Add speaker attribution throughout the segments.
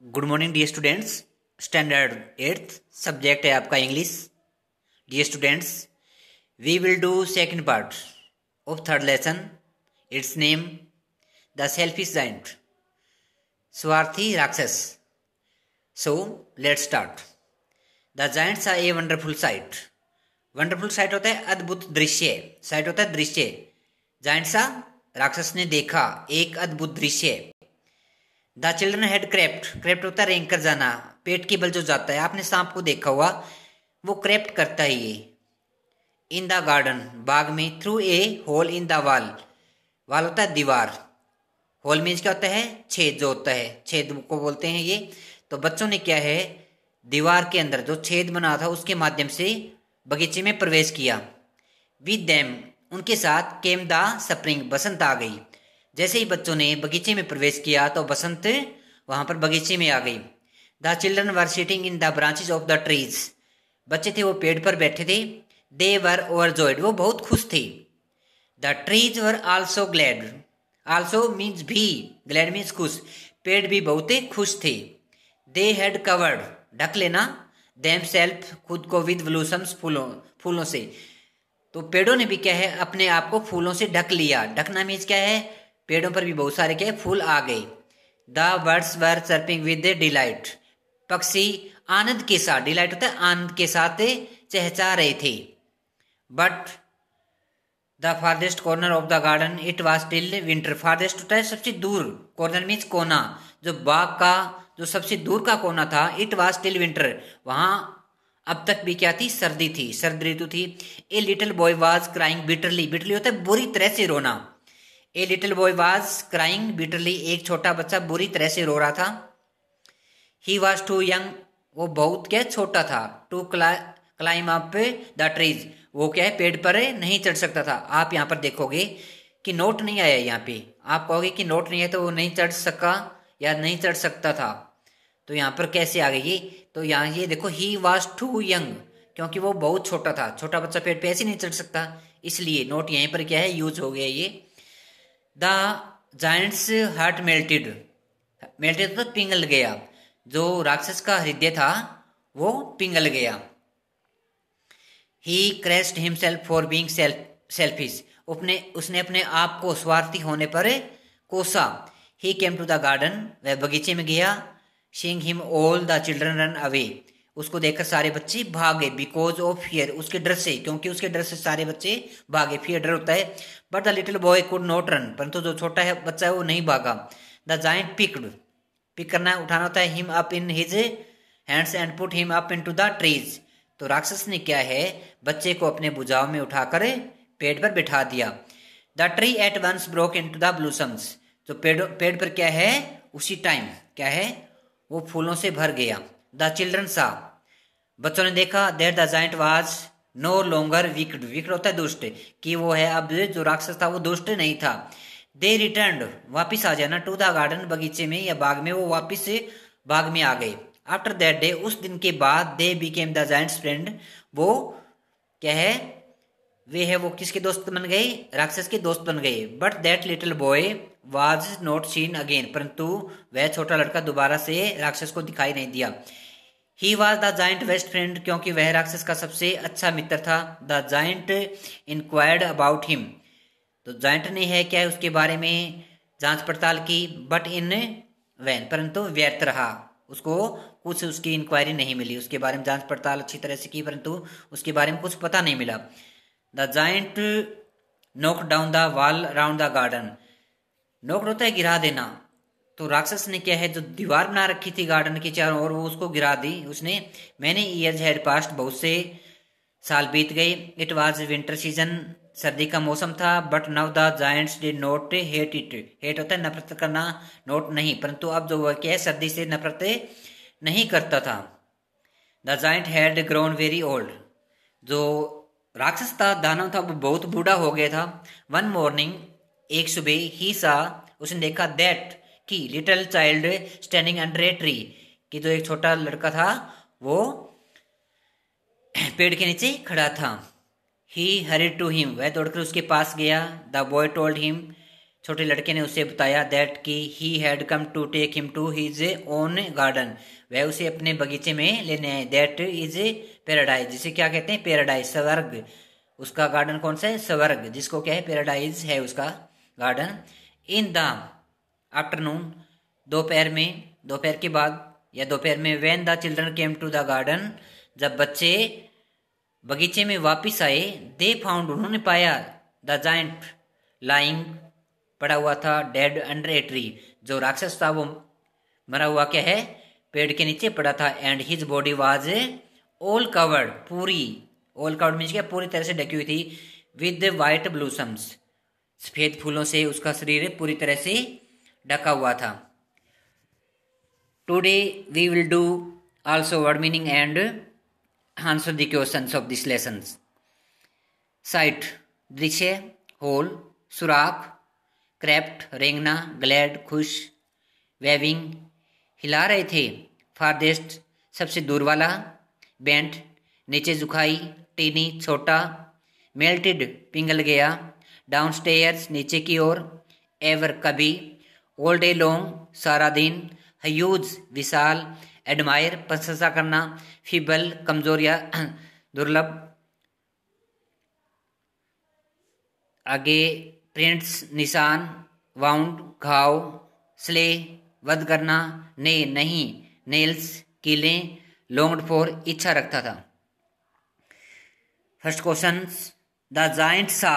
Speaker 1: Good morning dear students. Standard eighth subject है आपका English. Dear students, we will do second part of third lesson. Its name the selfish giant, स्वार्थी राक्षस। So let's start. The giants are a wonderful sight. Wonderful sight होता है अद्भुत दृश्य, site होता है दृश्य। जाइंट्स आ राक्षस ने देखा एक अद्भुत दृश्य। The children had crept, crept होता है रेंग कर जाना, पेट के बल जो जाता है। आपने सांप को देखा हुआ, वो क्रेप्ट करता है ये। इन द गार्डन, बाग में। Through a hole in the wall, wall होता है दीवार। होल मीन्स क्या होता है? छेद जो होता है, छेद को बोलते हैं ये। तो बच्चों ने क्या है, दीवार के अंदर जो छेद बना था उसके माध्यम से बगीचे में प्रवेश किया। विद देम, उनके साथ, केम द स्प्रिंग, बसंत आ गई। जैसे ही बच्चों ने बगीचे में प्रवेश किया तो बसंत वहां पर बगीचे में आ गई। The children were sitting in the branches of the trees, बच्चे थे वो पेड़ पर बैठे थे। दे वर ओवरजॉयड, वो बहुत खुश थे। The trees were also glad, also means भी, ग्लैड मीन्स खुश, पेड़ भी बहुत खुश थे। दे हैड कवर्ड, ढक लेना, देम सेल्फ, खुद को, विद ब्लूसम्स, फूलों, फूलों से। तो पेड़ों ने भी क्या है, अपने आप को फूलों से ढक लिया। ढकना मीन्स क्या है, पेड़ों पर भी बहुत सारे क्या है, फूल आ गए। The birds were chirping with delight, पक्षी आनंद के साथ, डिलाइट होता है आनंद के साथ, चहचहा रहे थे। But the farthest corner of the garden it was still winter, farthest होता है सबसे दूर, कॉर्नर मीन्स कोना, जो बाग का जो सबसे दूर का कोना था, इट वॉज स्टिल विंटर, वहां अब तक भी क्या थी, सर्दी थी, सर्द ऋतु थी। A little boy was crying bitterly, bitterly होता है बुरी तरह से रोना। A little boy was crying bitterly, एक छोटा बच्चा बुरी तरह से रो रहा था। ही वॉज टू यंग, वो बहुत क्या छोटा था। To climb up the trees, वो क्या है, पेड़ पर नहीं चढ़ सकता था। आप यहाँ पर देखोगे कि नोट नहीं आया, यहाँ पे आप कहोगे कि नोट नहीं है तो वो नहीं चढ़ सका या नहीं चढ़ सकता था। तो यहाँ पर कैसे आ गई ये, तो यहाँ ये देखो, ही वॉज टू यंग, क्योंकि वो बहुत छोटा था, छोटा बच्चा पेड़ पे ऐसे नहीं चढ़ सकता, इसलिए नोट यहीं पर क्या है, यूज हो गया ये। The giants heart melted, melted तो पिघल गया, जो राक्षस का हृदय था वो पिघल गया। ही क्रेस्ड हिमसेल्फ फॉर बीइंग सेल्फिश, उसने अपने आप को स्वार्थी होने पर कोसा। ही केम टू द गार्डन, वह बगीचे में गया। Seeing him all the children run away, उसको देखकर सारे बच्चे भागे। बिकॉज ऑफ फियर, उसके डर से, क्योंकि उसके डर से सारे बच्चे भागे। फियर डर होता है। But the little boy could not run, परंतु जो छोटा है बच्चा है वो नहीं भागा। द जायंट पिक्ड, पिक करना उठाना होता है, him up in his hands and put him up into the trees. तो राक्षस ने क्या है, बच्चे को अपने भुजाओं में उठाकर पेड़ पर बिठा दिया। The tree at once broke into the blossoms, जो पेड़ पर क्या है, उसी टाइम क्या है, वो फूलों से भर गया। द चिल्ड्रन सा, बच्चों ने देखा, that the giant was no longer wicked, wicked होता है दुष्ट, कि वो है अब जो राक्षस था वो दुष्ट नहीं था। दे रिटर्न, वापिस आ जाना, टू द गार्डन, बगीचे में या बाग में, वो वापिस से बाग में आ गए। आफ्टर दैट डे, उस दिन के बाद, they became the giants friend, वो क्या है, वे है वो किसके दोस्त बन गए, राक्षस के दोस्त बन गए। But that little boy was not seen again, परंतु वह छोटा लड़का दोबारा से राक्षस को दिखाई नहीं दिया। He was the giant best friend, क्योंकि वह राक्षस का सबसे अच्छा मित्र था। The giant inquired about him, तो जाइंट ने है क्या है, उसके बारे में जांच पड़ताल की। बट इन वैन, परंतु व्यर्थ रहा, उसको कुछ उसकी इंक्वायरी नहीं मिली, उसके बारे में जांच पड़ताल अच्छी तरह से की, परंतु उसके बारे में कुछ पता नहीं मिला। The giant knock down the wall around the garden, knock होता है गिरा देना, तो राक्षस ने क्या है, जो दीवार बना रखी थी गार्डन के चारों ओर, वो उसको गिरा दी उसने। मैंने ईयर्स हैड पास्ट, बहुत से साल बीत गए। इट वाज विंटर सीजन, सर्दी का मौसम था। But now the giants did not hate it, hate होता है नफरत करना, नोट नहीं, परंतु अब जो वह क्या है, सर्दी से नफरत नहीं करता था। The giant had grown very old, जो राक्षस था, दानव था, वो बहुत बूढ़ा हो गया था। वन मॉर्निंग, एक सुबह, ही सा, उसने देखा, दैट कि little child standing under a tree, कि जो एक छोटा लड़का था वो पेड़ के नीचे खड़ा था। ही हरीड टू हिम, वह दौड़कर उसके पास गया। द बॉय टोल्ड हिम छोटे लड़के ने उसे बताया दैट कि he had come to take him to his own garden, वह उसे अपने बगीचे में लेने आए। दैट इज पैराडाइज, जिसे क्या कहते हैं पेराडाइज, स्वर्ग। उसका गार्डन कौन सा है? स्वर्ग, जिसको क्या है पैराडाइज है उसका गार्डन। इन द आफ्टरनून, दोपहर में, दोपहर के बाद या दोपहर में, when the children came to the garden, जब बच्चे बगीचे में वापिस आए, दे फाउंड, उन्होंने पाया, द जायंट लाइंग, पड़ा हुआ था, डेड अंडर ए ट्री, जो राक्षस था वो मरा हुआ क्या है? पेड़ के नीचे पड़ा था। And his body was all covered, पूरी, ऑल कवर्ड मीन्स क्या? पूरी तरह से ढकी हुई थी, विद वाइट ब्लूसम्स, सफेद फूलों से उसका शरीर पूरी तरह से ढका हुआ था। Today we will do also word meaning and answer the questions of this lessons. Sight, दृश्य, होल, सुराख, क्रैप्ट, रेंगना, ग्लैड, खुश, वेविंग, हिला रहे थे, फारदेस्ट, सबसे दूर वाला, बेंट, नीचे झुकाई, टीनी, छोटा, मेल्टेड, पिघल गया, डाउनस्टेयर्स, नीचे की ओर, एवर, कभी, ऑल डे लॉन्ग, सारा दिन, ह्यूज, विशाल, एडमायर, प्रशंसा करना, फीबल, कमजोर या दुर्लभ। आगे प्रिंट्स, निशान, वाउंड, घाव, स्ले, वध करना, ने, नहीं, नेल्स, कीलें, लॉन्ग्ड फॉर, इच्छा रखता था। फर्स्ट क्वेश्चन, द जाइंट सा,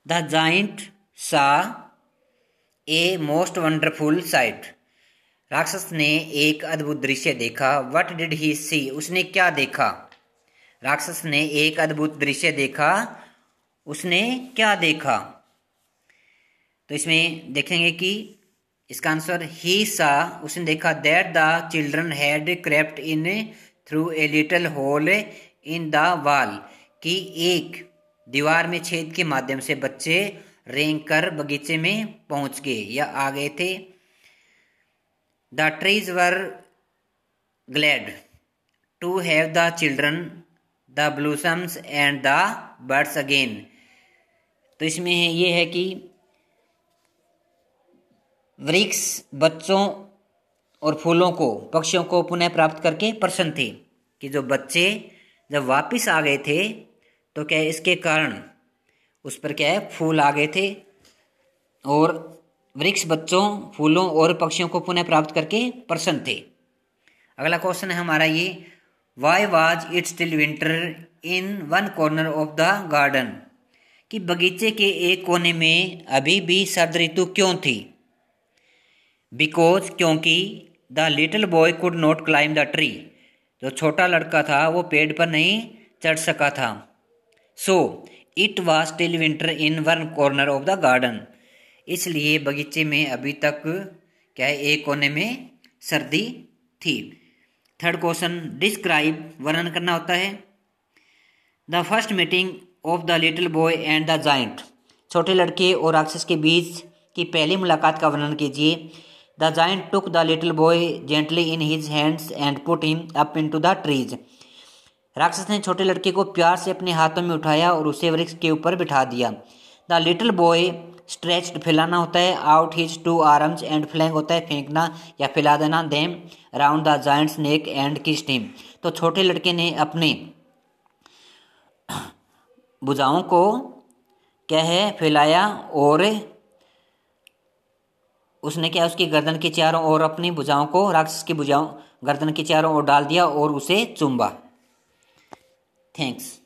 Speaker 1: द जाइंट सा ए मोस्ट वंडरफुल साइट, राक्षस ने एक अद्भुत दृश्य देखा। व्हाट डिड ही सी, उसने क्या देखा? राक्षस ने एक अद्भुत दृश्य देखा, उसने क्या देखा? तो इसमें देखेंगे कि इसका आंसर ही सा, उसने देखा, that the children had crept in through a little hole in the wall, कि एक दीवार में छेद के माध्यम से बच्चे रेंग कर बगीचे में पहुंच गए या आ गए थे। The trees were glad to have the children the blossoms and the birds again. तो इसमें ये है कि वृक्ष बच्चों और फूलों को, पक्षियों को पुनः प्राप्त करके प्रसन्न थे, कि जो बच्चे जब वापस आ गए थे तो क्या इसके कारण उस पर क्या है फूल आ गए थे, और वृक्ष बच्चों, फूलों और पक्षियों को पुनः प्राप्त करके प्रसन्न थे। अगला क्वेश्चन है हमारा ये, why was it still winter in one corner of the garden, कि बगीचे के एक कोने में अभी भी सर्द ऋतु क्यों थी? बिकॉज, क्योंकि, the little boy could not climb the tree, जो छोटा लड़का था वो पेड़ पर नहीं चढ़ सका था। So it was still winter in one corner of the garden, इसलिए बगीचे में अभी तक क्या है एक कोने में सर्दी थी। थर्ड क्वेश्चन, डिस्क्राइब, वर्णन करना होता है। The first meeting of the little boy and the giant, छोटे लड़के और राक्षस के बीच की पहली मुलाकात का वर्णन कीजिए। The giant took the little boy gently in his hands and put him up into the trees, राक्षस ने छोटे लड़के को प्यार से अपने हाथों में उठाया और उसे वृक्ष के ऊपर बिठा दिया। द लिटिल बॉय स्ट्रेच्ड, फैलाना होता है, out his two arms and flung होता है फेंकना या फैला देना, them round the giant's neck and kissed him, तो छोटे लड़के ने अपने भुजाओं को क्या है फैलाया और उसने क्या उसकी गर्दन के चारों ओर अपनी भुजाओं को, राक्षस की भुजाओं गर्दन के चारों ओर डाल दिया और उसे चूमा। थैंक्स।